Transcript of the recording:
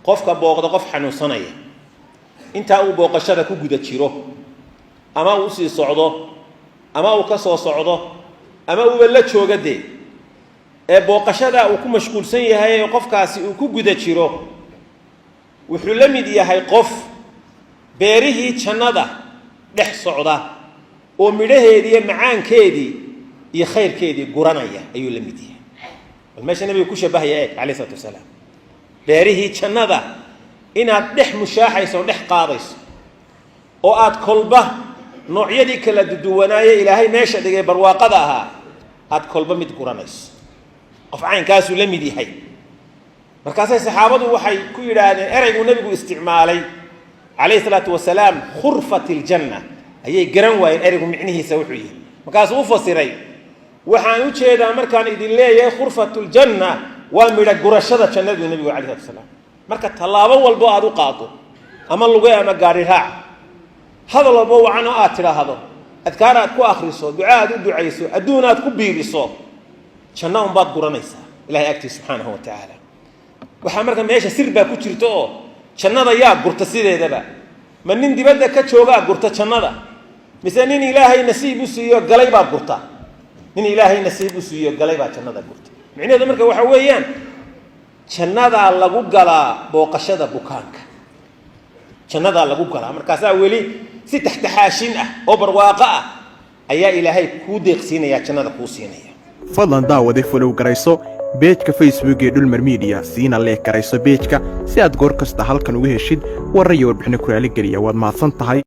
qofka booqdo qof xanuunsanaya inta uu booqashada ku guda jiro ama uu sii socdo ama uu ka soo socdo ama uu la joogade ee booqashada uu ku mashquulsan yahay qofkaasi uu ku guda jiro wuxuu la mid yahay qof beerihii jannada dhex socda oo midhaheedii macaankeedii iyo khayrkeedii guranaya ayuu la mid yahay meesha nabiga ku shabahaya alayhi salatu wasalaam beerihii jannada inaad dhex mushaaxayso dhex qaadayso oo aad kolba noocyadii kala duwanaaye ilaahay meesha dhigay barwaaqada ahaa aad kolba mid guranayso qof caynkaas uu la mid yahay markaasay saxaabadu waxay ku yiraahdeen eraygu nabigu isticmaalay alayhi salatu wasalaam khurfatil janna ayay garan waayeen eraygu micnihiisa wuxuu yahay markaas uu fasiray waxaan u jeedaa markaan idin leeyahay khurfatul janna waa midha gurashada jannada nabigu alayhi salatu wasalaam marka talaabo walba aad u qaado ama lugu ama gaari raac هذا الله بو عنه آتلا هذا أذكارات كو أخرسه دعاء دعيسه أدونات كو بيرسه شناهم بعض قرنيسا إلهي أكتي سبحانه وتعالى وحمرك ما يعيش سر باكو ترتو شنادا يا قرت سيده دبا من نندي بدأ كتشوغا قرت شنادا مثلا نين إلهي نسيب سيو قليبا قرتا نين إلهي نسيب سيو قليبا شنادا قرت معنى هذا مركا وحويان شنادا لغو قلا بوقشدا بوكانك شنادا لغو قلا مركاسا ولي si taxtaxaashin ah oo barwaaqo ah ayaa ilaahay ku deeqsiinaya jannada ku siinaya fadlan daawade follow garayso page-ka Facebook ee Dulmar Media siina leek garayso page-ka si aad goor kasta halkan uga heshid warar iyo warbixino ku heli galiya waad mahadsan tahay